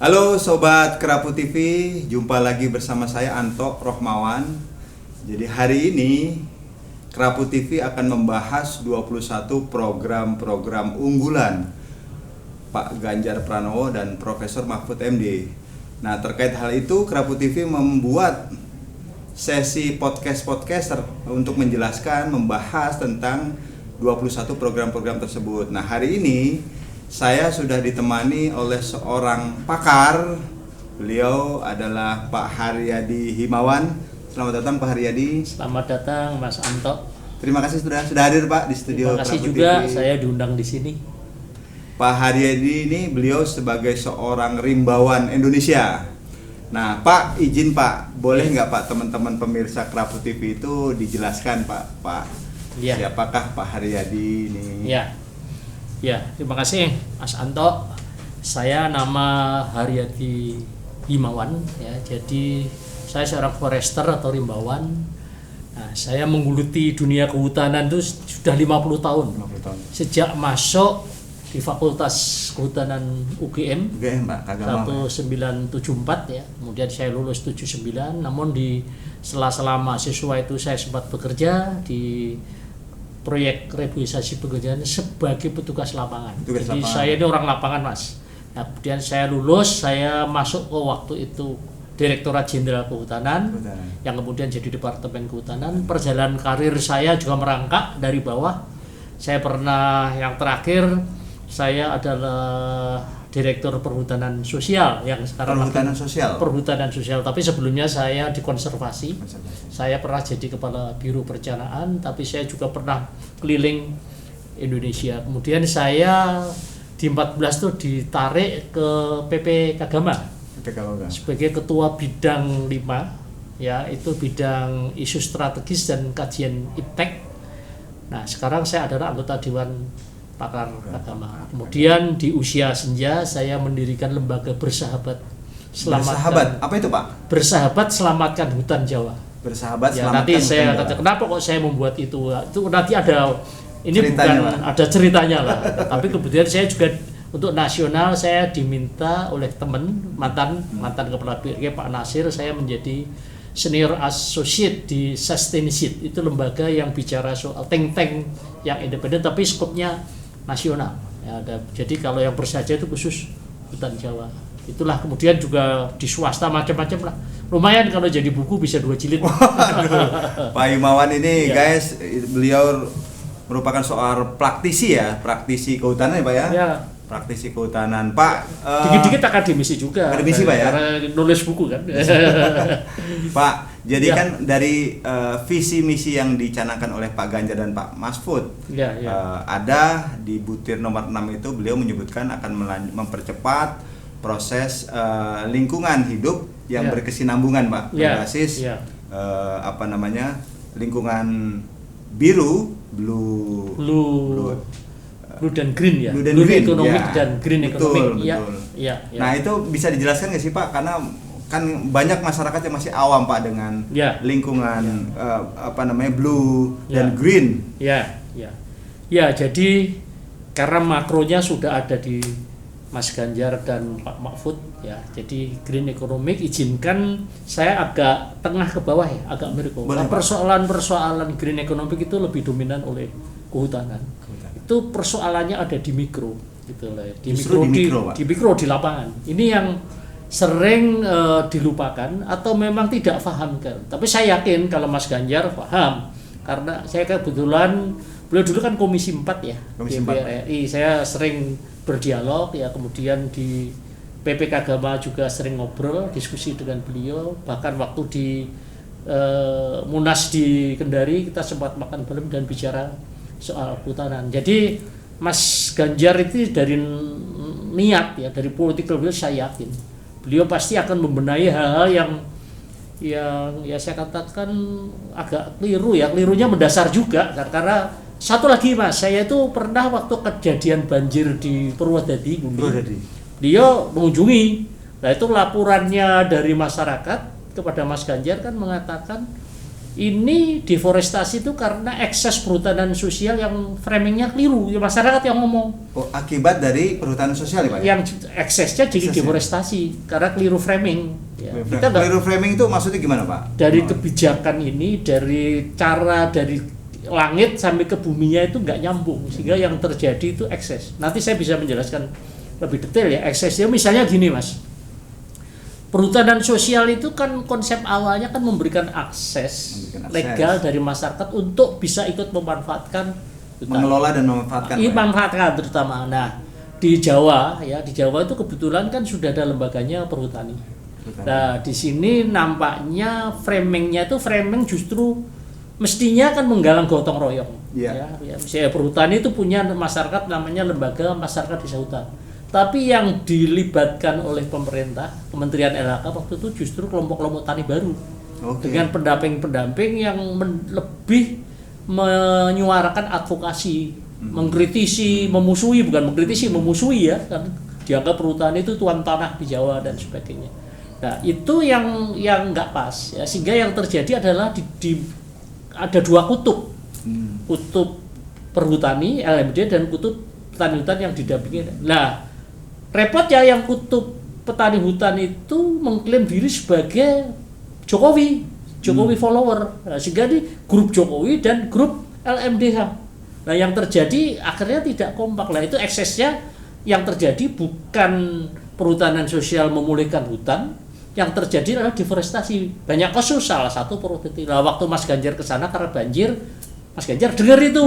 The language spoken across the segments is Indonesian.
Halo Sobat Kerapu TV, jumpa lagi bersama saya Anto Rohmawan. Jadi hari ini Kerapu TV akan membahas 21 program-program unggulan Pak Ganjar Pranowo dan Profesor Mahfud MD. Nah, terkait hal itu Kerapu TV membuat sesi podcast-podcaster untuk menjelaskan, membahas tentang 21 program-program tersebut. Nah, hari ini saya sudah ditemani oleh seorang pakar. Beliau adalah Pak Haryadi Himawan. Selamat datang Pak Haryadi. Selamat datang Mas Anto. Terima kasih sudah hadir Pak di studio. Terima kasih Kerapu juga TV. Saya diundang di sini. Pak Haryadi ini beliau sebagai seorang rimbawan Indonesia. Nah Pak, izin Pak, boleh nggak Pak teman-teman pemirsa Kerapu TV itu dijelaskan Pak Ya. siapakah Pak Haryadi ini? Ya, terima kasih Mas Anto. Saya nama Haryadi Himawan ya. Jadi saya seorang forester atau rimbawan. Nah, saya menggeluti dunia kehutanan itu sudah 50 tahun. 50 tahun. Sejak masuk di Fakultas Kehutanan UGM Pak, Kagama. 1974 ya. Kemudian saya lulus 79. Namun di sela-sela mahasiswa itu saya sempat bekerja di proyek rehabilitasi pekerjaan sebagai petugas lapangan. Jadi saya ini orang lapangan Mas. Nah, kemudian saya lulus, saya masuk ke waktu itu Direktorat Jenderal Kehutanan, yang kemudian jadi Departemen Kehutanan. Perjalanan karir saya juga merangkak dari bawah. Saya pernah yang terakhir saya adalah Direktur Perhutanan Sosial yang sekarang Perhutanan Sosial. Tapi sebelumnya saya di konservasi. Saya pernah jadi Kepala Biro Perencanaan, tapi saya juga pernah keliling Indonesia. Kemudian saya di 14 itu ditarik ke PP Kagama sebagai Ketua Bidang 5, ya itu bidang isu strategis dan kajian iptek. Nah sekarang saya adalah anggota Dewan Pakar Agama. Kemudian di usia senja saya mendirikan lembaga Bersahabat. Apa itu Pak? Bersahabat Selamatkan Hutan Jawa. Bersahabat ya, Selamatkan nanti saya kata kenapa kok saya membuat itu? Itu nanti ada ini ceritanya, bukan ada ceritanya lah. Tapi kemudian saya juga untuk nasional saya diminta oleh teman mantan Kepala BRG Pak Nasir, saya menjadi Senior Associate di Sustainship. Itu lembaga yang bicara soal think tank yang independen tapi skopnya nasional ya, jadi kalau yang bersaja itu khusus hutan Jawa. Itulah kemudian juga di swasta macam-macam lah. Lumayan kalau jadi buku bisa 2 jilid. Pak Himawan ini guys, beliau merupakan seorang praktisi kehutanan ya Pak ya? Ya. Praktisi kehutanan Pak. Dikit-dikit akademisi juga. Akademisi Pak ya? Karena nulis buku kan. Pak, jadi kan dari visi misi yang dicanangkan oleh Pak Ganjar dan Pak Mahfud, ada di butir nomor 6 itu beliau menyebutkan akan mempercepat proses lingkungan hidup yang berkesinambungan Pak, berbasis lingkungan biru, blue dan green ya. Blue economic dan green economic. Betul. Nah, itu bisa dijelaskan nggak sih Pak? Karena kan banyak masyarakat yang masih awam Pak dengan lingkungan blue dan green. Ya, jadi karena makronya sudah ada di Mas Ganjar dan Pak Mahfud ya. Jadi green economic izinkan saya agak tengah ke bawah ya, agak mirip. Nah, persoalan green economic itu lebih dominan oleh kehutanan. Itu persoalannya ada di mikro gitu lah. Di mikro di lapangan. Ini yang sering dilupakan atau memang tidak paham kan. Tapi saya yakin kalau Mas Ganjar paham karena saya kebetulan beliau dulu kan Komisi 4 ya. Komisi 4. Saya sering berdialog ya, kemudian di PP Kagama juga sering ngobrol, diskusi dengan beliau, bahkan waktu di Munas di Kendari kita sempat makan malam dan bicara soal kehutanan. Jadi Mas Ganjar itu dari niat ya, dari political will saya yakin beliau pasti akan membenahi hal-hal yang ya saya katakan agak keliru ya, kelirunya mendasar juga karena satu lagi Mas, saya itu pernah waktu kejadian banjir di Purwodadi, beliau mengunjungi. Nah itu laporannya dari masyarakat kepada Mas Ganjar kan mengatakan ini deforestasi itu karena ekses perhutanan sosial yang framingnya keliru, ya masyarakat yang ngomong. Oh, akibat dari perhutanan sosial ya Pak? Yang eksesnya jadi deforestasi karena keliru framing. Ya. Keliru framing itu maksudnya gimana Pak? Dari kebijakan ini, dari cara dari langit sampai ke buminya itu nggak nyambung, sehingga yang terjadi itu ekses. Nanti saya bisa menjelaskan lebih detail ya eksesnya. Misalnya gini Mas, perhutanan sosial itu kan konsep awalnya kan memberikan akses legal dari masyarakat untuk bisa ikut memanfaatkan hutan. Mengelola dan memanfaatkan. Memanfaatkan terutama. Nah, di Jawa itu kebetulan kan sudah ada lembaganya perhutani. Nah, di sini nampaknya framingnya itu framing justru mestinya kan menggalang gotong royong. Yeah. Ya, misalnya perhutani itu punya masyarakat namanya lembaga masyarakat desa hutan. Tapi yang dilibatkan oleh pemerintah, Kementerian LHK waktu itu justru kelompok-kelompok tani baru. Dengan pendamping-pendamping yang lebih menyuarakan advokasi, mengkritisi, memusuhi, bukan mengkritisi, memusuhi ya, kan dianggap perhutani itu tuan tanah di Jawa dan sebagainya. Nah, itu yang nggak pas ya, sehingga yang terjadi adalah ada dua kutub. Kutub perhutani LMD dan kutub petani hutan yang didampingi. Nah, repotnya yang kutub petani hutan itu mengklaim diri sebagai Jokowi follower. Nah, sehingga di grup Jokowi dan grup LMDH. Nah, yang terjadi akhirnya tidak kompak. Nah, itu eksesnya yang terjadi bukan perhutanan sosial memulihkan hutan, yang terjadi adalah deforestasi. Banyak kasus, salah satu perhutani. Nah, waktu Mas Ganjar ke sana karena banjir, Mas Ganjar dengar itu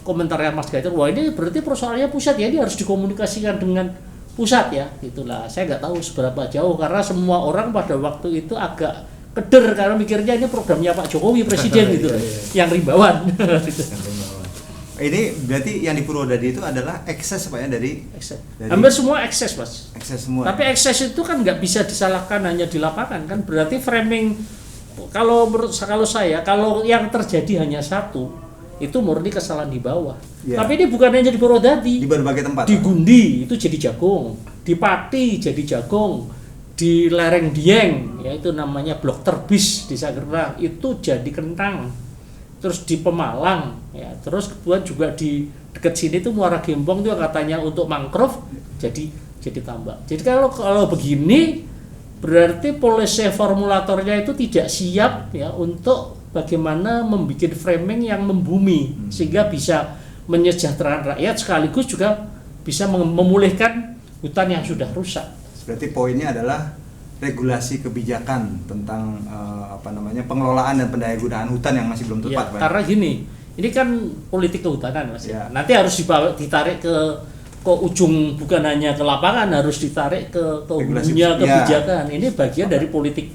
komentarnya Mas Ganjar, wah ini berarti persoalannya pusat ya, ini harus dikomunikasikan dengan pusat ya, gitulah. Saya nggak tahu seberapa jauh karena semua orang pada waktu itu agak keder karena mikirnya ini programnya Pak Jokowi presiden gitu, yang rimbawan. Ini berarti yang di Purwodadi itu adalah ekses Pak ya dari hampir semua ekses Mas. Ekses semua. Tapi ekses itu kan nggak bisa disalahkan hanya di lapangan kan, berarti framing kalau yang terjadi hanya satu itu murni kesalahan di bawah. Yeah. Tapi ini bukan hanya di Purwodadi. Di berbagai tempat. Di Gundi itu jadi jagung, di Pati jadi jagung, di lereng Dieng yaitu namanya Blok Terbis di Sagerang itu jadi kentang. Terus di Pemalang ya, terus kemudian juga di dekat sini tuh Muara Gembong itu katanya untuk mangrove jadi tambak. Jadi kalau begini berarti polisi formulatornya itu tidak siap ya untuk bagaimana membuat framing yang membumi sehingga bisa menyejahterakan rakyat sekaligus juga bisa memulihkan hutan yang sudah rusak. Berarti poinnya adalah regulasi kebijakan tentang pengelolaan dan pendayagunaan hutan yang masih belum tepat. Ya, karena gini, ini kan politik kehutanan Mas. Ya. Nanti harus ditarik ke ujung, bukan hanya ke lapangan, harus ditarik ke hulunya kebijakan. Ini bagian dari politik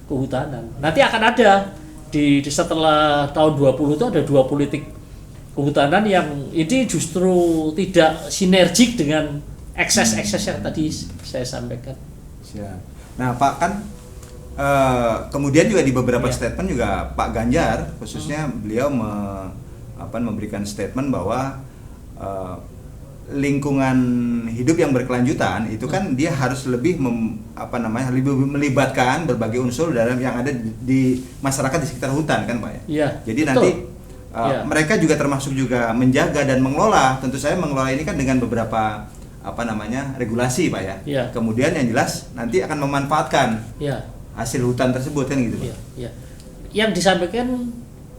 kehutanan. Nanti akan ada di setelah tahun 20 itu ada dua politik kehutanan yang ini justru tidak sinergik dengan ekses-ekses yang tadi saya sampaikan. Siap. Nah Pak kan kemudian juga di beberapa statement juga Pak Ganjar khususnya beliau memberikan statement bahwa lingkungan hidup yang berkelanjutan itu kan dia harus lebih lebih melibatkan berbagai unsur dalam yang ada di masyarakat di sekitar hutan kan Pak ya. Iya. Jadi betul. Nanti mereka juga termasuk juga menjaga dan mengelola. Tentu saya mengelola ini kan dengan beberapa regulasi Pak ya. Iya. Kemudian yang jelas nanti akan memanfaatkan hasil hutan tersebut kan gitu Pak. Iya. Yang disampaikan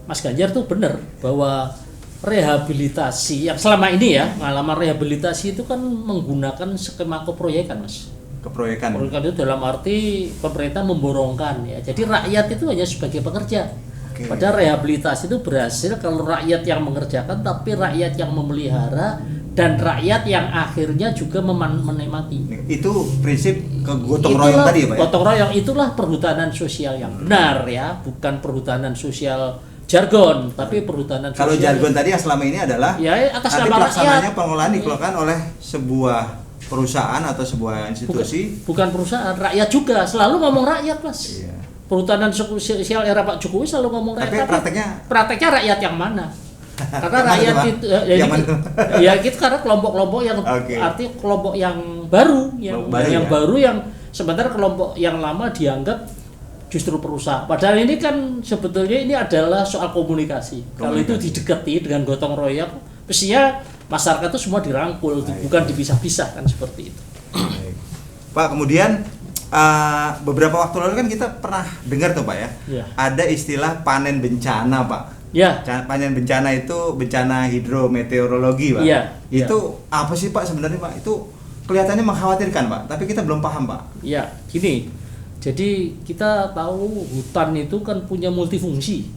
Mas Ganjar tuh benar bahwa rehabilitasi yang selama ini ya, pengalaman rehabilitasi itu kan menggunakan skema keproyekan Mas. Keproyekan itu dalam arti pemerintah memborongkan ya. Jadi rakyat itu hanya sebagai pekerja. Padahal rehabilitasi itu berhasil kalau rakyat yang mengerjakan, tapi rakyat yang memelihara dan rakyat yang akhirnya juga menikmati. Itu prinsip gotong royong tadi ya Pak ya? Gotong royong itulah perhutanan sosial yang benar ya, bukan perhutanan sosial jargon, tapi perhutanan sosial. Kalau jargon tadi yang selama ini adalah ya atas nanti nama pelaksananya pengelolaan dikelolakan oleh sebuah perusahaan atau sebuah institusi. Bukan perusahaan, rakyat juga selalu ngomong rakyat Mas. Iya. Perhutanan sosial era Pak Jokowi selalu ngomong rakyat. Tapi prakteknya rakyat yang mana? Karena rakyat itu itu karena kelompok-kelompok yang artinya kelompok yang baru, yang baru yang sementara kelompok yang lama dianggap justru perusak. Padahal ini kan sebetulnya ini adalah soal komunikasi. Kalau itu didekati dengan gotong royong, mestinya masyarakat itu semua dirangkul, bukan dipisah-pisah kan seperti itu. Baik. Pak, kemudian beberapa waktu lalu kan kita pernah dengar tuh Pak ya, ada istilah panen bencana Pak. Ya. Panen bencana itu bencana hidrometeorologi Pak. Itu apa sih Pak sebenarnya Pak? Itu kelihatannya mengkhawatirkan Pak, tapi kita belum paham Pak. Ya, gini. Jadi kita tahu hutan itu kan punya multifungsi.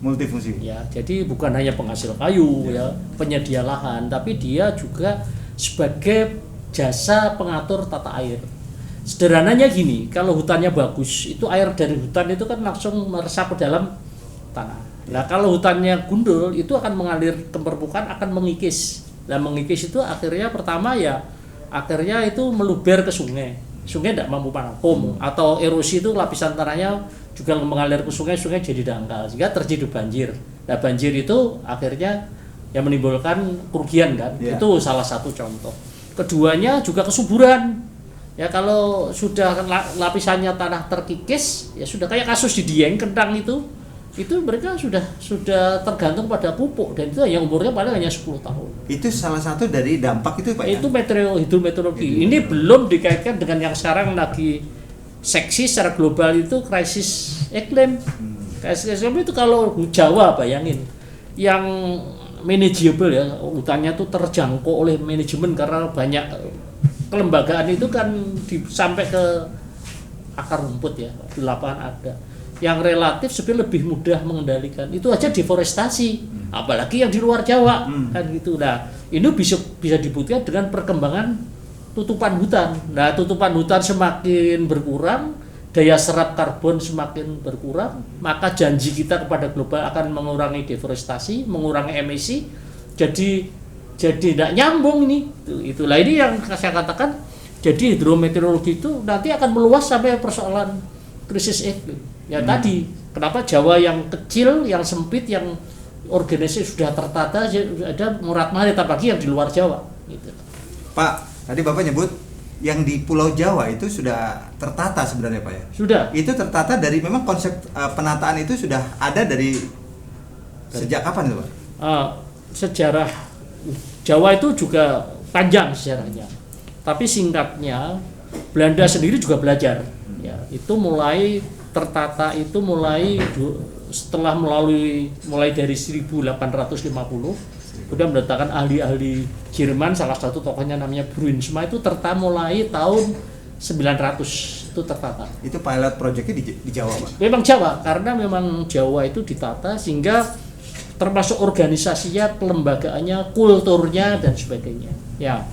Ya, jadi bukan hanya penghasil kayu ya, penyedia lahan, tapi dia juga sebagai jasa pengatur tata air. Sederhananya gini, kalau hutannya bagus, itu air dari hutan itu kan langsung meresap ke dalam tanah. Nah, kalau hutannya gundul, itu akan mengalir ke permukaan, akan mengikis. Nah, mengikis itu akhirnya pertama ya, akhirnya itu meluber ke sungai. Sungai tidak mampu menampung, atau erosi itu lapisan tanahnya juga mengalir ke sungai, sungai jadi dangkal sehingga terjadi banjir. Nah, banjir itu akhirnya yang menimbulkan kerugian kan, itu salah satu contoh. Keduanya juga kesuburan. Ya, kalau sudah lapisannya tanah terkikis, ya sudah kayak kasus di Dieng Kentang itu mereka sudah tergantung pada pupuk, dan itu yang umurnya paling hanya 10 tahun. Itu salah satu dari dampak itu Pak ya? Itu hidrometeorologi. Ini belum dikaitkan dengan yang sekarang lagi seksi secara global itu krisis iklim. Krisis iklim itu kalau Jawa bayangin, yang manageable ya, hutannya itu terjangkau oleh manajemen karena banyak kelembagaan itu kan sampai ke akar rumput ya, di lapangan ada. Yang relatif sebenarnya lebih mudah mengendalikan. Itu aja deforestasi, apalagi yang di luar Jawa kan gitu. Nah, ini bisa dibuktikan dengan perkembangan tutupan hutan. Nah, tutupan hutan semakin berkurang, daya serap karbon semakin berkurang, maka janji kita kepada global akan mengurangi deforestasi, mengurangi emisi. Jadi tidak nyambung ini. Itulah ini yang saya katakan. Jadi hidrometeorologi itu nanti akan meluas sampai persoalan krisis iklim. Ya tadi, kenapa Jawa yang kecil, yang sempit, yang organisasi sudah tertata, ada murat-marit, apalagi yang di luar Jawa. Gitu. Pak, tadi Bapak nyebut yang di Pulau Jawa itu sudah tertata sebenarnya Pak ya? Sudah. Itu tertata dari, memang konsep penataan itu sudah ada dari sejak kapan itu Pak? Sejarah Jawa itu juga panjang sejarahnya. Tapi singkatnya, Belanda sendiri juga belajar. Ya, itu mulai tertata itu setelah mulai dari 1850, kemudian mendatangkan ahli-ahli Jerman, salah satu tokohnya namanya Bruinsma, itu tertata mulai tahun 900 itu tertata. Itu pilot projectnya di Jawa Pak? Memang Jawa, karena memang Jawa itu ditata sehingga termasuk organisasinya, kelembagaannya, kulturnya dan sebagainya. Ya,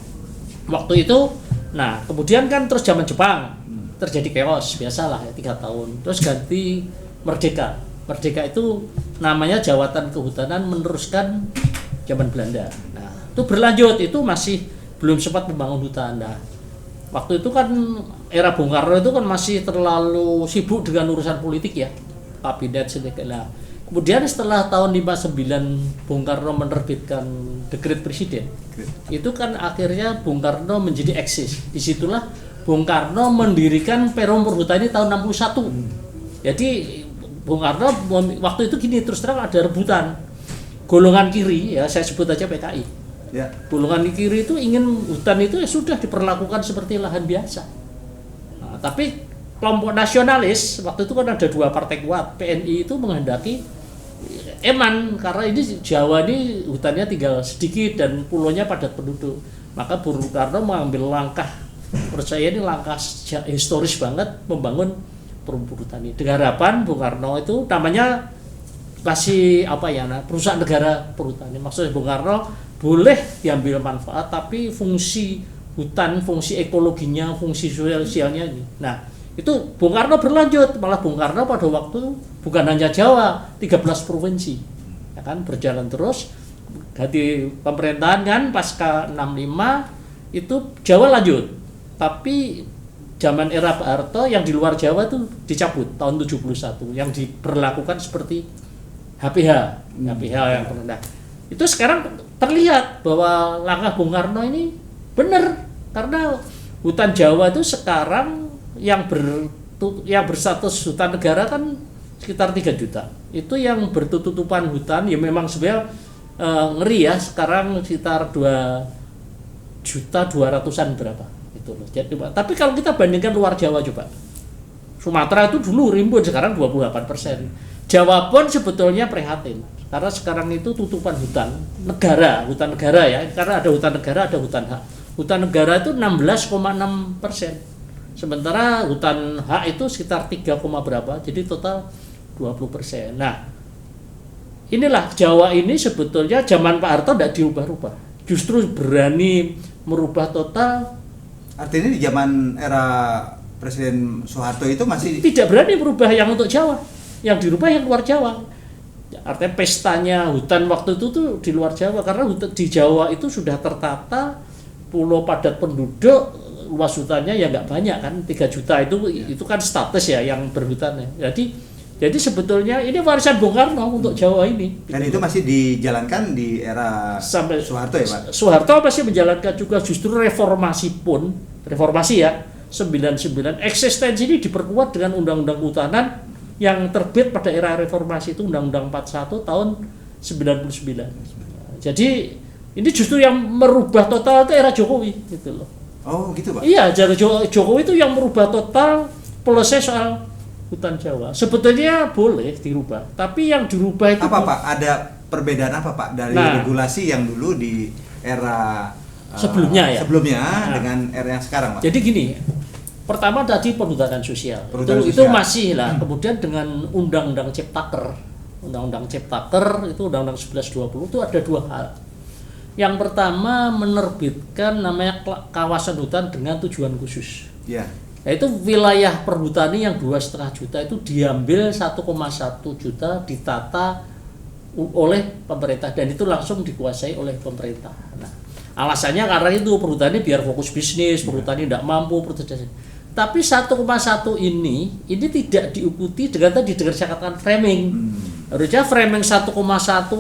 waktu itu, nah kemudian kan terus zaman Jepang terjadi chaos, biasalah ya 3 tahun. Terus ganti Merdeka. Merdeka itu namanya Jawatan Kehutanan meneruskan zaman Belanda. Nah, itu berlanjut, itu masih belum sempat membangun hutan. Nah, waktu itu kan era Bung Karno itu kan masih terlalu sibuk dengan urusan politik ya, kabinet segala. Kemudian setelah tahun 59 Bung Karno menerbitkan dekret presiden, itu kan akhirnya Bung Karno menjadi eksis. Disitulah Bung Karno mendirikan Perum Perhutani tahun 61. Jadi Bung Karno waktu itu gini, terus terang ada rebutan. Golongan kiri ya, saya sebut aja PKI. Ya. Golongan kiri itu ingin hutan itu ya sudah diperlakukan seperti lahan biasa. Nah, tapi kelompok nasionalis waktu itu kan ada 2 partai kuat. PNI itu menghendaki karena ini Jawa ini hutannya tinggal sedikit dan pulaunya padat penduduk. Maka Bung Karno mengambil langkah, menurut saya ini langkah historis banget, membangun Perum Perhutani. Dengan harapan Bung Karno itu namanya kasih perusahaan negara perhutani. Maksudnya Bung Karno boleh diambil manfaat, tapi fungsi hutan, fungsi ekologinya, fungsi sosialnya ini. Nah, itu Bung Karno berlanjut, malah Bung Karno pada waktu bukan hanya Jawa, 13 provinsi. Ya kan, berjalan terus ganti pemerintahan kan pasca 65 itu Jawa lanjut. Tapi zaman era Pak Harto yang di luar Jawa itu dicabut tahun 71, yang diberlakukan seperti HPH yang rendah. Itu sekarang terlihat bahwa langkah Bung Karno ini benar, karena hutan Jawa itu sekarang yang berstatus hutan negara kan sekitar 3 juta. Itu yang bertutupan hutan ya memang sebenarnya ngeri ya, sekarang sekitar 2.200.000-an berapa itu loh. Jadi, tapi kalau kita bandingkan luar Jawa coba, Sumatera itu dulu rimbun, sekarang 28%. Jawa pun sebetulnya prihatin karena sekarang itu tutupan hutan negara ya, karena ada hutan negara, ada hutan hak. Hutan negara itu 16,6%, sementara hutan hak itu sekitar 3, berapa, jadi total 20%. Nah, inilah Jawa ini sebetulnya zaman Pak Harto tidak diubah-ubah, justru berani merubah total. Artinya di zaman era Presiden Soeharto itu masih tidak berani merubah yang untuk Jawa, yang dirubah yang luar Jawa. Artinya pestanya hutan waktu itu tuh di luar Jawa, karena hutan di Jawa itu sudah tertata, pulau padat penduduk, luas hutannya ya nggak banyak kan, 3 juta itu kan status ya yang berhutannya. Jadi sebetulnya ini warisan Bung Karno untuk Jawa ini. Dan itu masih dijalankan di era sampai Soeharto ya Pak? Soeharto masih menjalankan juga, justru reformasi ya 99 eksistensi ini diperkuat dengan undang-undang kehutanan yang terbit pada era reformasi itu Undang-Undang 41 tahun 99. Jadi ini justru yang merubah total itu era Jokowi gitu loh. Oh gitu Pak? Iya, Jokowi itu yang merubah total polisi soal hutan Jawa. Sebetulnya boleh dirubah, tapi yang dirubah itu apa Pak? Ada perbedaan apa Pak dari regulasi yang dulu di era sebelumnya dengan era yang sekarang Pak? Jadi gini, pertama tadi perhutanan sosial. Itu masih lah. Kemudian dengan Undang-Undang Ciptaker itu Undang-Undang 1120 itu ada 2 hal. Yang pertama menerbitkan namanya kawasan hutan dengan tujuan khusus. Ya. Yaitu wilayah perhutani yang 2,5 juta itu diambil 1,1 juta ditata oleh pemerintah dan itu langsung dikuasai oleh pemerintah. Nah, alasannya karena itu perhutani biar fokus bisnis, perhutani tidak mampu, tapi 1,1 ini tidak diikuti dengan tadi saya katakan framing. Harusnya framing 1,1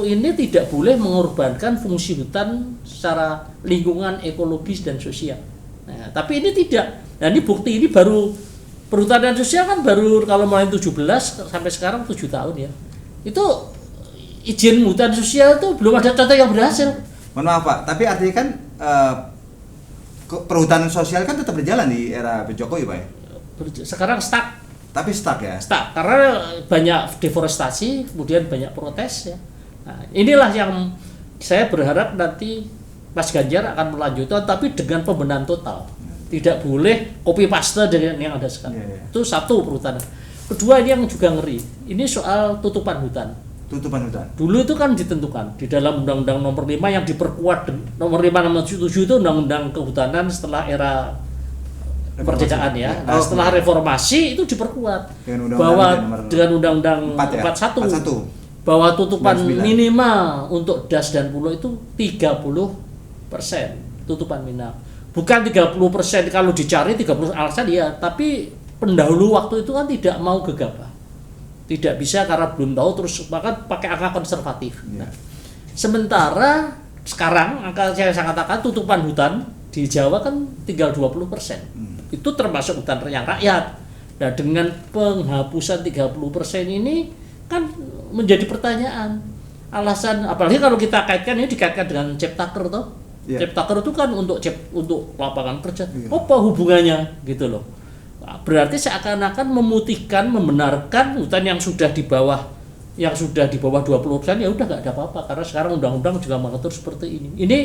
ini tidak boleh mengorbankan fungsi hutan secara lingkungan, ekologis dan sosial. Nah, tapi ini tidak. Nah, ini bukti, ini baru perhutanan sosial kan baru kalau mulai 17 sampai sekarang 7 tahun ya. Itu izin hutan sosial itu belum ada contoh yang berhasil. Mohon maaf Pak, tapi artinya kan perhutanan sosial kan tetap berjalan di era Jokowi Pak ya? Sekarang stuck. Tapi stuck ya? Stuck, karena banyak deforestasi, kemudian banyak protes ya. Nah, inilah yang saya berharap nanti Mas Ganjar akan melanjutkan, tapi dengan pembenahan total. Tidak boleh copy paste dengan yang ada sekarang. Itu satu perhutanan. Kedua, ini yang juga ngeri. Ini soal tutupan hutan. Dulu itu kan ditentukan di dalam Undang-Undang Nomor 5 yang diperkuat Nomor 5/67 itu Undang-Undang Kehutanan setelah era kemerdekaan ya. Nah, setelah reformasi itu diperkuat bahwa dengan Undang-Undang 41 bahwa tutupan minimal untuk das dan pulau itu 30% tutupan minimal. Bukan 30% kalau dicari 30 alasan ya, tapi pendahulu waktu itu kan tidak mau gegabah. Tidak bisa karena belum tahu, terus bahkan pakai angka konservatif. Nah, sementara sekarang angka saya katakan tutupan hutan di Jawa kan tinggal 20%. Itu termasuk hutan yang rakyat. Nah, dengan penghapusan 30% ini kan menjadi pertanyaan. Alasan apalagi kalau kita kaitkan ini dikaitkan dengan Ciptaker toh. Ciptaker itu kan untuk lapangan kerja. Apa hubungannya gitu loh. Berarti seakan-akan memutihkan, membenarkan hutan yang sudah di bawah 20% ya udah nggak ada apa-apa karena sekarang undang-undang juga mengatur seperti ini. Ini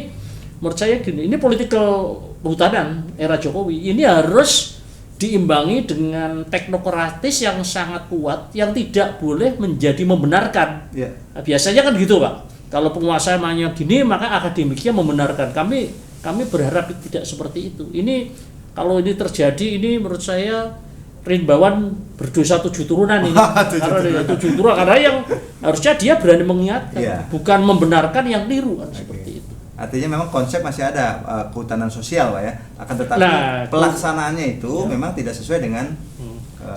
menurut saya gini, ini political kehutanan era Jokowi ini harus diimbangi dengan teknokratis yang sangat kuat yang tidak boleh menjadi membenarkan. Nah, biasanya kan gitu Pak. Kalau penguasa namanya gini maka akademiknya membenarkan. Kami berharap tidak seperti itu. Ini kalau ini terjadi, ini menurut saya Rimbawan berdosa 7 turunan ini. Karena 7 turunan, karena yang harusnya dia berani mengingatkan, bukan membenarkan yang keliru kan, seperti itu. Artinya memang konsep masih ada kehutanan sosial Pak ya. Akan tetapi pelaksanaannya itu memang tidak sesuai dengan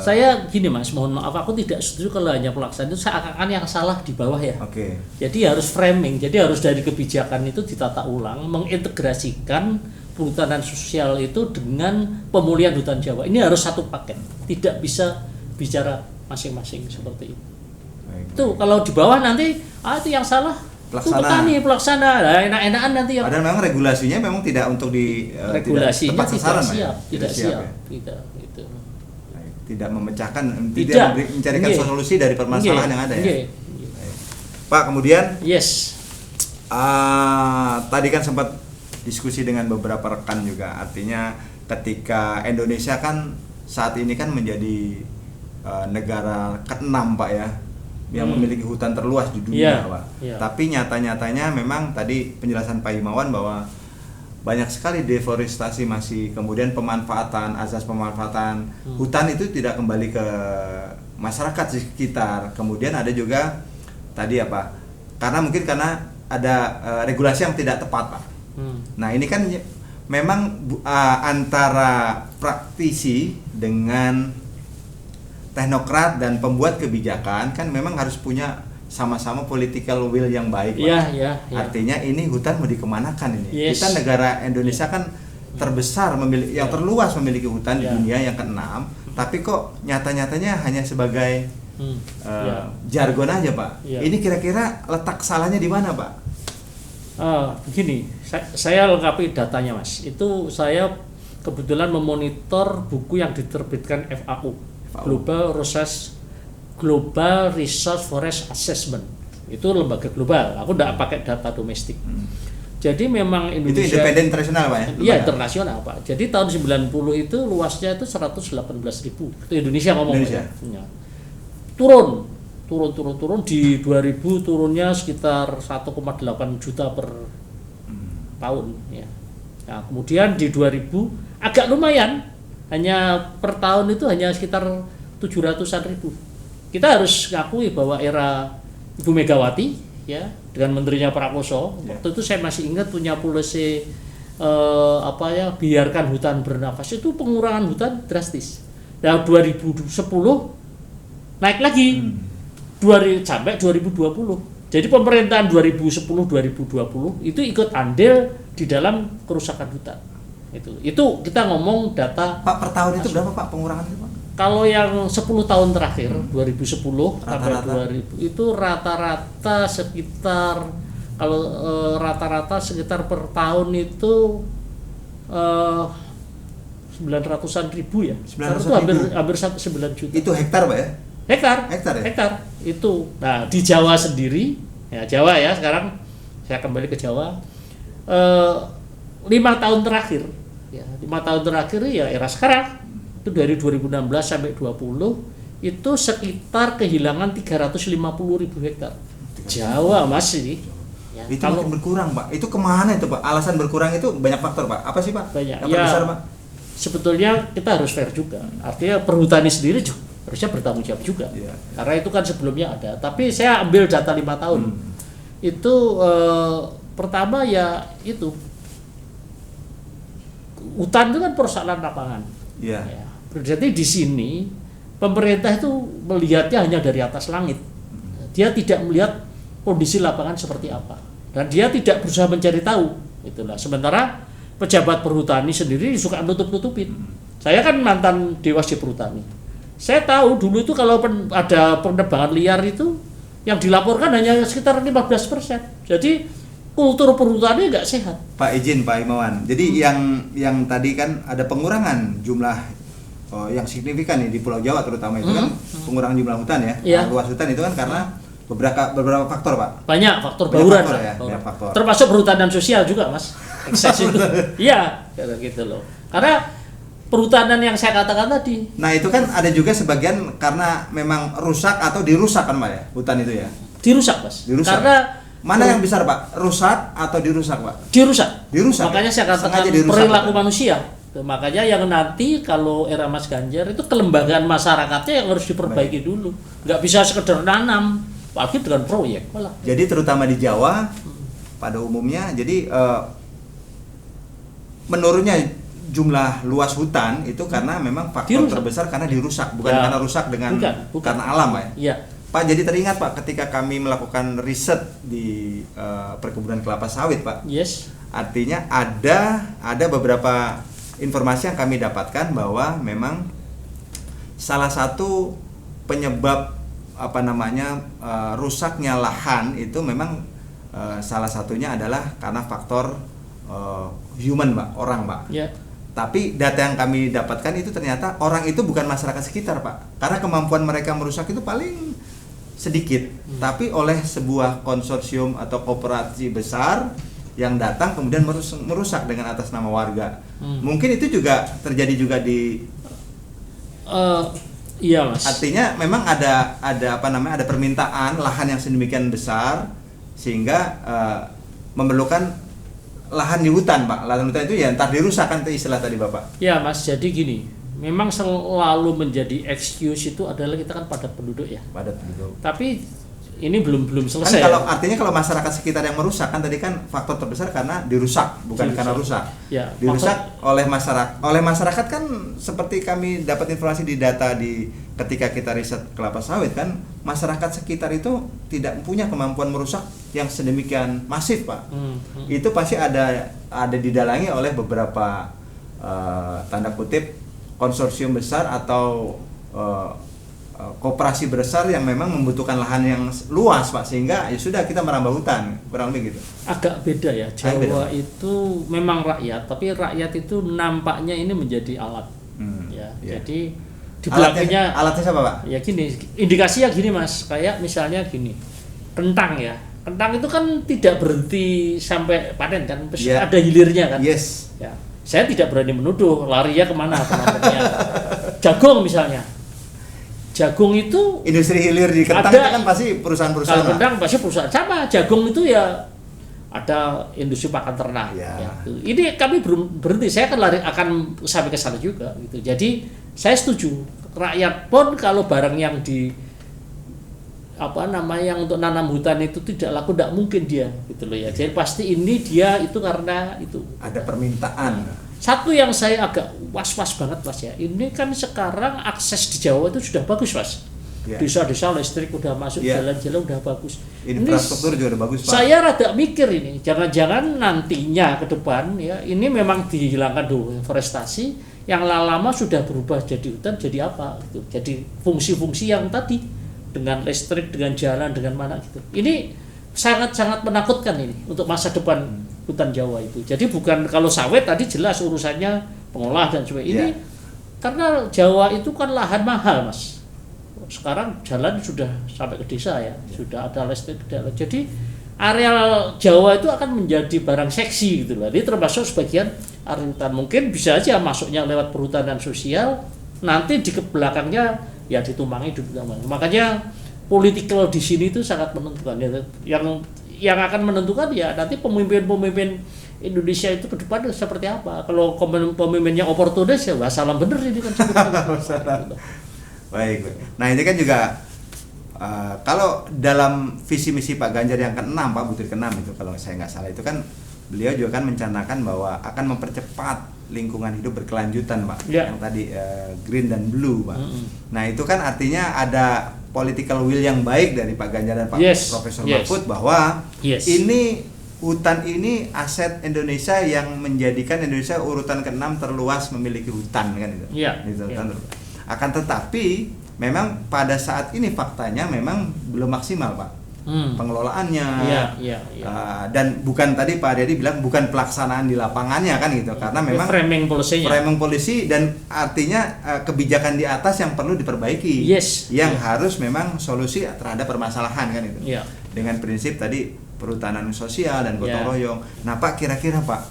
saya gini Mas, mohon maaf aku tidak setuju kalau hanya pelaksanaan itu seakan-akan yang salah di bawah ya. Jadi harus framing, jadi harus dari kebijakan itu ditata ulang, mengintegrasikan perhutanan sosial itu dengan pemulihan hutan Jawa. Ini harus satu paket, tidak bisa bicara masing-masing seperti itu. Baik, Itu baik. kalau di bawah nanti itu yang salah itu petani pelaksana. Nah, enak-enakan nanti yang Padahal memang regulasinya memang tidak untuk regulasinya tepat sasaran, Pak, ya? tidak siap, ya? tidak itu. Baik, tidak memecahkan, Tidak. mencarikan Nggih. solusi dari permasalahan yang ada ya. Nggih. Baik. Pak, kemudian Yes. tadi kan sempat diskusi dengan beberapa rekan juga, artinya ketika Indonesia kan saat ini kan menjadi negara ke-6 Pak ya, yang memiliki hutan terluas di dunia Iya, Pak. iya. Tapi nyata-nyatanya memang tadi penjelasan Pak Himawan bahwa banyak sekali deforestasi masih, kemudian pemanfaatan, azas pemanfaatan hutan itu tidak kembali ke masyarakat di sekitar. Kemudian ada juga tadi apa? Karena ada regulasi yang tidak tepat Pak. Nah ini kan memang antara praktisi dengan teknokrat dan pembuat kebijakan kan memang harus punya sama-sama political will yang baik Pak. Iya. Artinya ini hutan mau dikemanakan ini? Yes. Kita negara Indonesia kan terbesar memiliki, yang terluas memiliki hutan di Ya. dunia yang ke-6, tapi kok nyata-nyatanya hanya sebagai Ya. jargon aja Pak. Ya. Ini kira-kira letak salahnya di mana Pak? Begini, saya lengkapi datanya Mas. Itu saya kebetulan memonitor buku yang diterbitkan FAO. Global Resource Forest Assessment. Itu lembaga global. Aku tidak pakai data domestik. Jadi memang Itu Indonesia independen internasional Pak ya? Iya, internasional Pak. Jadi tahun 90 itu luasnya itu 118.000. Itu Indonesia ngomong. Indonesia. Ya. Turun di 2000 turunnya sekitar 1,8 juta per tahun ya. Nah, kemudian di 2000 agak lumayan, hanya per tahun itu hanya sekitar 700-an ribu. Kita harus ngakui bahwa era Ibu Megawati ya dengan menterinya Prakoso, waktu itu saya masih ingat punya policy biarkan hutan bernafas, itu pengurangan hutan drastis. Nah 2010 naik lagi sampai 2020. Jadi pemerintahan 2010-2020 itu ikut andil di dalam kerusakan hutan. Itu kita ngomong data Pak, per tahun itu berapa Pak pengurangan itu Pak? Kalau yang 10 tahun terakhir 2010 sampai Rata-rata? 2000 itu rata-rata sekitar sekitar per tahun itu 900-an ribu ya. 900-an Itu hampir ribu? hampir 9 juta. Itu hektar Pak ya? Hektar Hektar ya? hektar itu. Nah di Jawa sendiri ya, Jawa ya, sekarang saya kembali ke Jawa. 5 tahun terakhir ya, 5 tahun terakhir ya era sekarang itu dari 2016 sampai 20 itu sekitar kehilangan 350.000 hektar Jawa masih ya, Itu makin berkurang Pak. Itu kemana itu Pak? Alasan berkurang itu banyak faktor Pak. Apa sih Pak? banyak Yang ya. terbesar Pak? Sebetulnya kita harus fair juga, artinya perhutani sendiri juga harusnya bertanggung jawab juga Iya. karena itu kan sebelumnya ada, tapi saya ambil data 5 tahun itu pertama ya itu hutan itu kan persoalan lapangan. Iya. Ya. Berarti di sini pemerintah itu melihatnya hanya dari atas langit. Dia tidak melihat kondisi lapangan seperti apa, dan dia tidak berusaha mencari tahu. Itulah. Sementara pejabat perhutani sendiri suka nutup-nutupin. Saya kan mantan Dewas di Perhutani. Saya tahu dulu itu kalau ada penebangan liar itu yang dilaporkan hanya sekitar 15%. Jadi kultur perhutani nggak sehat. Pak izin Pak Himawan. Jadi yang tadi kan ada pengurangan jumlah yang signifikan nih di Pulau Jawa terutama itu kan pengurangan jumlah hutan ya. Iya. Luas hutan itu kan karena beberapa faktor Pak. Banyak faktor Banyak bauran faktor lah. ya, Bauran. banyak faktor. Termasuk perhutanan sosial juga Mas. Ekses itu. Iya, kayak gitu loh. Karena perhutanan yang saya katakan tadi. Nah itu kan ada juga sebagian karena memang rusak atau dirusak kan Pak ya hutan itu ya. Dirusak Mas. Dirusak. Karena Mana yang besar Pak? Rusak atau dirusak Pak? dirusak. Dirusak. Makanya saya katakan Sengaja dirusak, perilaku Pak. manusia. Tuh, makanya yang nanti kalau era Mas Ganjar itu kelembagaan masyarakatnya yang harus diperbaiki dulu. Nggak bisa sekedar nanam, apalagi dengan proyek. Malah. Jadi terutama di Jawa pada umumnya jadi menurunnya jumlah luas hutan itu karena memang faktor Dirusak. terbesar karena dirusak, bukan Ya. karena rusak dengan Bukan. karena alam Pak ya. Iya. Pak, jadi teringat Pak ketika kami melakukan riset di perkebunan kelapa sawit Pak. Yes. Artinya ada beberapa informasi yang kami dapatkan bahwa memang salah satu penyebab rusaknya lahan itu memang salah satunya adalah karena faktor human, Pak, orang, Pak. Ya. Tapi data yang kami dapatkan itu ternyata orang itu bukan masyarakat sekitar, Pak. Karena kemampuan mereka merusak itu paling sedikit. Tapi oleh sebuah konsorsium atau koperasi besar yang datang kemudian merusak dengan atas nama warga. Mungkin itu juga terjadi juga di iya, Mas. Artinya memang ada permintaan lahan yang sedemikian besar sehingga memerlukan lahan di hutan, Pak. Lahan hutan itu ya entar dirusak kan, itu istilah tadi Bapak. Ya, Mas. Jadi gini, memang selalu menjadi excuse itu adalah kita kan padat penduduk ya. Padat penduduk. Tapi ini belum selesai. Kan artinya kalau masyarakat sekitar yang merusak kan tadi kan faktor terbesar karena dirusak, bukan karena rusak. Ya, dirusak oleh masyarakat. Oleh masyarakat kan seperti kami dapat informasi di data ketika kita riset kelapa sawit kan, masyarakat sekitar itu tidak punya kemampuan merusak yang sedemikian masif, Pak. Itu pasti ada didalangi oleh beberapa tanda kutip konsorsium besar atau koperasi besar yang memang membutuhkan lahan yang luas, Pak, sehingga ya sudah kita merambah hutan, kurang lebih gitu. Agak beda ya, Jawa itu memang rakyat, tapi rakyat itu nampaknya ini menjadi alat. Jadi di belakangnya alatnya siapa, Pak? Ya gini, indikasinya gini, Mas, kayak misalnya gini, kentang ya, kentang itu kan tidak berhenti sampai panen kan, ada hilirnya kan. Yes. Ya, saya tidak berani menuduh larinya kemana penanamnya. Jagung misalnya. Jagung itu industri hilir di kentang kan pasti perusahaan-perusahaan. Kalau kentang pasti perusahaan sama. Jagung itu ya ada industri pakan ternak. Ya. Ya. Ini kami belum berhenti. Saya akan sampai ke sana juga. Gitu. Jadi saya setuju. Rakyat pun kalau barang yang yang untuk nanam hutan itu tidak laku, tidak mungkin dia. Gitu loh ya. Jadi pasti ini dia itu karena itu. Ada permintaan. Satu yang saya agak was-was banget, Mas ya, ini kan sekarang akses di Jawa itu sudah bagus, Mas. Desa-desa listrik udah masuk, jalan-jalan udah bagus. Infrastruktur juga udah bagus, Pak. Saya rada mikir ini, jangan-jangan nantinya ke depan ya, ini memang dihilangkan dulu deforestasi, yang lama sudah berubah jadi hutan, jadi apa gitu. Jadi fungsi-fungsi yang tadi dengan listrik, dengan jalan, dengan mana gitu. Ini sangat-sangat menakutkan ini untuk masa depan hutan Jawa itu. Jadi bukan kalau sawit tadi jelas urusannya pengolah dan sebagainya. Ini karena Jawa itu kan lahan mahal, Mas. Sekarang jalan sudah sampai ke desa ya, sudah ada listrik. Jadi areal Jawa itu akan menjadi barang seksi gitu loh. Ini termasuk sebagian area hutan. Mungkin bisa aja masuknya lewat perhutanan sosial, nanti di belakangnya ya ditumpangi. Makanya political di sini itu sangat menentukan. Yang akan menentukan ya nanti pemimpin Indonesia itu ke depan seperti apa. Kalau pemimpinnya oportunis ya salam bener ini kan. Baik. Nah ini kan juga kalau dalam visi misi Pak Ganjar yang ke-6, Pak Butir ke-6 itu kalau saya nggak salah itu kan beliau juga kan mencanangkan bahwa akan mempercepat lingkungan hidup berkelanjutan, Pak. Yang tadi green dan blue, Pak. Nah itu kan artinya ada political will yang baik dari Pak Ganjar dan Pak Profesor Mahfud bahwa ini hutan ini aset Indonesia yang menjadikan Indonesia urutan ke-6 terluas memiliki hutan kan itu. Akan tetapi memang pada saat ini faktanya memang belum maksimal, Pak. Pengelolaannya dan bukan tadi Pak Dedi bilang bukan pelaksanaan di lapangannya kan gitu, karena memang framing policy dan artinya kebijakan di atas yang perlu diperbaiki, yang harus memang solusi terhadap permasalahan kan itu, dengan prinsip tadi perhutanan sosial dan gotong royong. Nah Pak, kira-kira Pak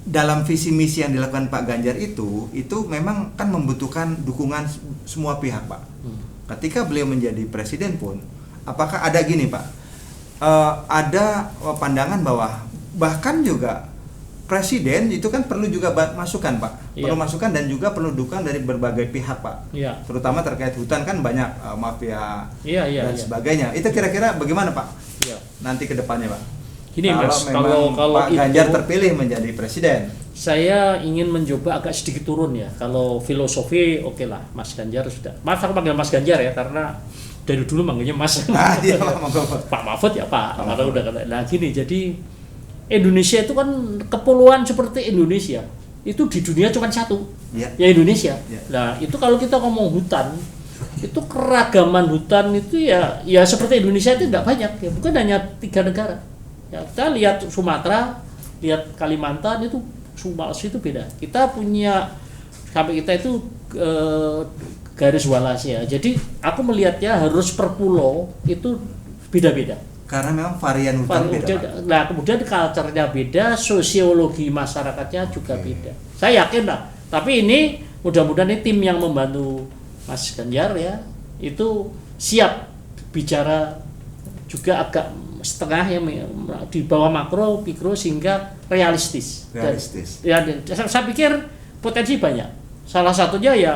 dalam visi misi yang dilakukan Pak Ganjar itu memang kan membutuhkan dukungan semua pihak, Pak. Ketika beliau menjadi presiden pun, apakah ada gini, Pak? Ada pandangan bahwa bahkan juga presiden itu kan perlu juga masukan, Pak. Perlu masukan dan juga perlu dukungan dari berbagai pihak, Pak. Terutama terkait hutan kan banyak mafia dan sebagainya. Itu kira-kira bagaimana, Pak? Nanti ke depannya, Pak. Gini, Mas, kalau Pak Ganjar terpilih menjadi presiden, saya ingin mencoba agak sedikit turun ya. Kalau filosofi oke lah, Mas Ganjar sudah. Maaf aku panggil Mas Ganjar ya karena dari dulu manggilnya Mas. Pak Mahfud ya Pak. Karena udah kata. Nah gini, jadi Indonesia itu kan kepulauan seperti Indonesia. itu di dunia cuma satu, Ya. ya Indonesia. Ya. Nah itu kalau kita ngomong hutan, itu keragaman hutan itu ya seperti Indonesia itu tidak banyak ya, bukan hanya 3 negara. Ya, kita lihat Sumatera, lihat Kalimantan itu Sulawesi itu beda. Kita punya sampai kita itu garis Wallacea. Jadi aku melihatnya harus per pulau itu beda-beda. Karena memang varian hutan beda, Pak. Nah kemudian culture-nya beda, sosiologi masyarakatnya juga beda. Saya yakin lah. Tapi ini mudah-mudahan ini tim yang membantu Mas Ganjar ya itu siap bicara juga agak setengah ya di bawah makro, mikro sehingga realistis. Dan saya pikir potensi banyak. Salah satunya ya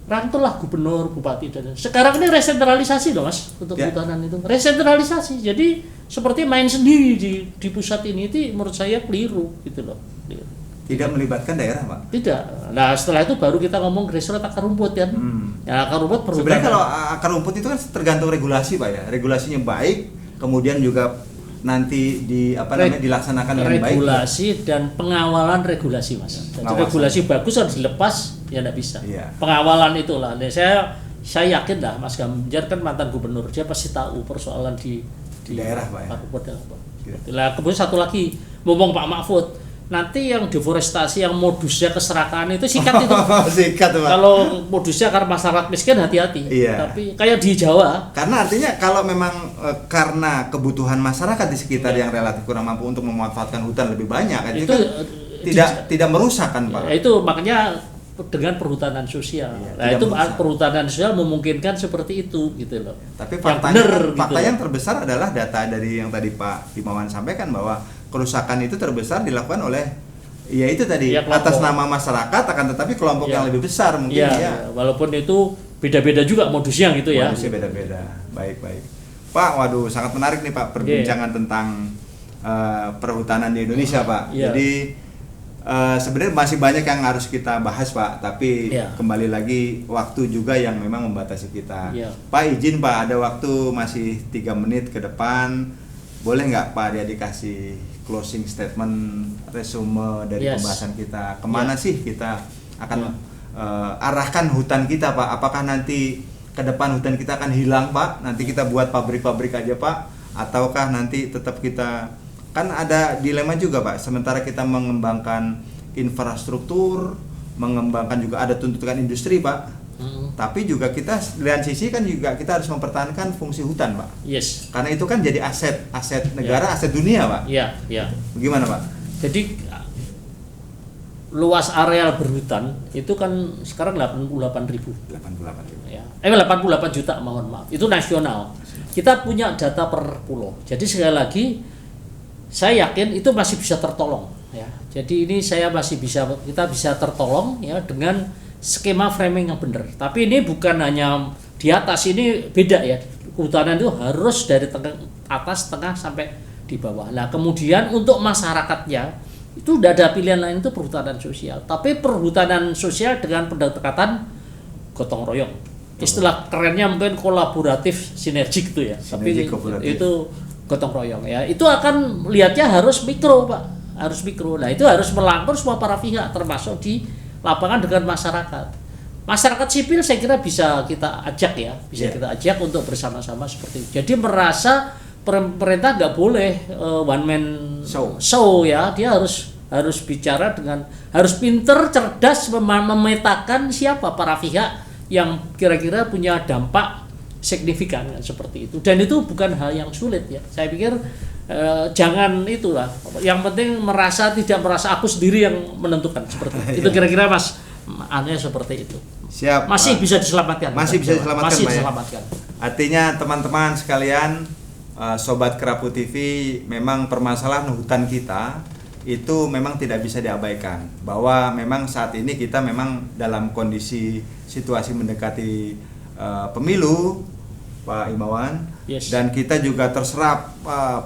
rangkulah gubernur, bupati dan sekarang ini resentralisasi loh Mas untuk kehutanan itu resentralisasi. Jadi seperti main sendiri di pusat ini itu menurut saya keliru gitu loh. Tidak melibatkan daerah, Pak? Tidak. Nah setelah itu baru kita ngomong grassroots akar rumput kan. Ya akar rumput perhutanan. Sebenarnya kalau akar rumput itu kan tergantung regulasi, Pak ya. Regulasinya baik, kemudian juga nanti dilaksanakan dengan baik. Regulasi dan pengawalan regulasi Mas. Jadi regulasi bagus harus dilepas ya tidak bisa. Iya. Pengawalan itulah. Nah, saya yakin lah Mas Ganjar kan mantan gubernur, dia pasti tahu persoalan di daerah Pak ya. Nah, kemudian satu lagi ngomong Pak Mahfud. Nanti yang deforestasi yang modusnya keserakahan itu sikat itu. Sikat, Pak. Kalau modusnya karena masyarakat miskin hati-hati. Iya. Tapi kayak di Jawa. Karena artinya kalau memang karena kebutuhan masyarakat di sekitar yang relatif kurang mampu untuk memanfaatkan hutan lebih banyak, itu kan tidak merusak kan, Pak. Ya, itu makanya dengan perhutanan sosial. Iya, nah itu perhutanan sosial memungkinkan seperti itu gitu loh. Tapi fakta yang terbesar adalah data dari yang tadi Pak Himawan sampaikan bahwa kerusakan itu terbesar dilakukan oleh ya itu tadi atas nama masyarakat, akan tetapi kelompok yang lebih besar mungkin ya. Walaupun itu beda-beda juga modusnya gitu ya. Modusnya beda-beda. Baik. Pak, waduh sangat menarik nih Pak perbincangan tentang perhutanan di Indonesia Pak. Jadi sebenarnya masih banyak yang harus kita bahas Pak, tapi kembali lagi waktu juga yang memang membatasi kita. Pak izin Pak, ada waktu masih 3 menit ke depan, boleh nggak Pak dia dikasih closing statement, resume dari pembahasan kita, kemana sih kita akan arahkan hutan kita Pak? Apakah nanti ke depan hutan kita akan hilang Pak? Nanti kita buat pabrik-pabrik aja Pak? Ataukah nanti tetap kita, kan ada dilema juga Pak, sementara kita mengembangkan infrastruktur, mengembangkan juga ada tuntutan industri Pak, tapi juga kita di lain sisi kan juga kita harus mempertahankan fungsi hutan Pak. Karena itu kan jadi aset negara, aset dunia Pak. Bagaimana Pak? Jadi luas areal berhutan itu kan sekarang 88.000 ya. 88 juta mohon maaf. Itu nasional. Kita punya data per pulau. Jadi sekali lagi saya yakin itu masih bisa tertolong ya. Jadi ini kita bisa tertolong ya dengan skema framing yang benar. Tapi ini bukan hanya di atas, ini beda ya. Kehutanan itu harus dari atas, tengah sampai di bawah. Nah, kemudian untuk masyarakatnya itu udah ada pilihan lain, itu perhutanan sosial. Tapi perhutanan sosial dengan pendekatan gotong royong. Istilah kerennya mungkin kolaboratif sinergik itu ya. Tapi itu gotong royong ya. Itu akan lihatnya harus mikro Pak, harus mikro. Nah itu harus melangkul semua para pihak termasuk di lapangan dengan masyarakat. Masyarakat sipil saya kira bisa kita ajak ya, kita ajak untuk bersama-sama seperti itu. Jadi merasa pemerintah nggak boleh one man show ya, dia harus bicara dengan, harus pinter, cerdas memetakan siapa para pihak yang kira-kira punya dampak signifikan seperti itu. Dan itu bukan hal yang sulit ya. Saya pikir jangan itulah. Yang penting tidak merasa aku sendiri yang menentukan seperti itu. Itu kira-kira Mas aneh seperti itu. Siap. Masih bisa diselamatkan. Masih bisa diselamatkan. Masih diselamatkan. Artinya teman-teman sekalian, Sobat Kerapu TV, memang permasalahan hutan kita itu memang tidak bisa diabaikan. Bahwa memang saat ini kita memang dalam kondisi situasi mendekati pemilu, Pak Himawan, dan kita juga terserap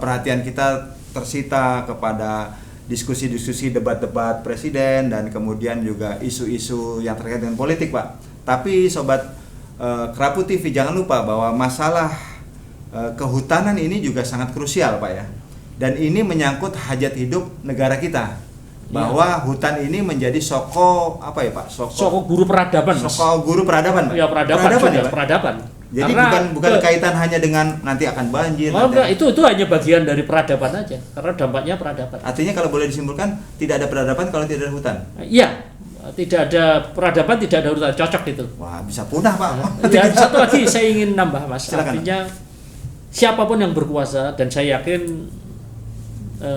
perhatian kita tersita kepada diskusi-diskusi debat-debat presiden dan kemudian juga isu-isu yang terkait dengan politik Pak. Tapi Sobat Kerapu TV jangan lupa bahwa masalah kehutanan ini juga sangat krusial Pak ya. Dan ini menyangkut hajat hidup negara kita. bahwa hutan ini menjadi soko apa ya Pak? Soko guru peradaban, Mas. Soko guru peradaban, Pak? Ya, peradaban ya, juga, Pak? peradaban. Jadi bukan kaitan hanya dengan nanti akan banjir. Oh, enggak, itu hanya bagian dari peradaban aja, karena dampaknya peradaban. Artinya kalau boleh disimpulkan, tidak ada peradaban kalau tidak ada hutan. Iya, tidak ada peradaban, tidak ada hutan, cocok itu. Wah, bisa punah Pak. Ya, satu lagi saya ingin nambah, Mas. Silakan. Artinya siapapun yang berkuasa, dan saya yakin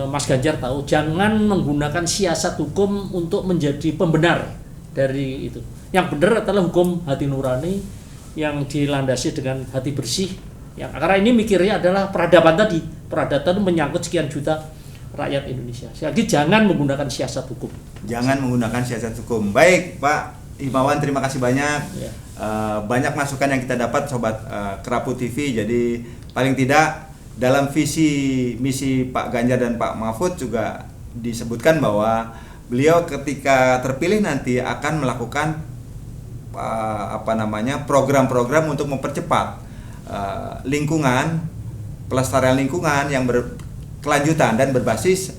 Mas Ganjar tahu, jangan menggunakan siasat hukum untuk menjadi pembenar dari itu. Yang benar adalah hukum hati nurani yang dilandasi dengan hati bersih. Karena ini mikirnya adalah peradaban tadi. Peradaban menyangkut sekian juta rakyat Indonesia. Jadi jangan menggunakan siasat hukum. Jangan menggunakan siasat hukum. Baik, Pak Himawan, terima kasih banyak. Ya. Banyak masukan yang kita dapat, Sobat Kerapu TV. Jadi paling tidak dalam visi misi Pak Ganjar dan Pak Mahfud juga disebutkan bahwa beliau ketika terpilih nanti akan melakukan program-program untuk mempercepat lingkungan, pelestarian lingkungan yang berkelanjutan dan berbasis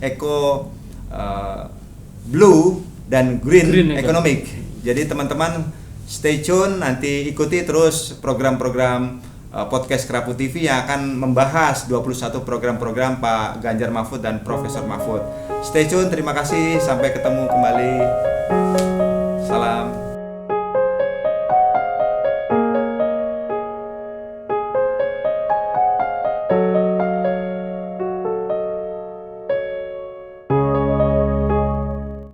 blue dan green economic. Jadi teman-teman stay tune, nanti ikuti terus program-program podcast Kerapu TV yang akan membahas 21 program-program Pak Ganjar Mahfud dan Profesor Mahfud. Stay tune, terima kasih, sampai ketemu kembali.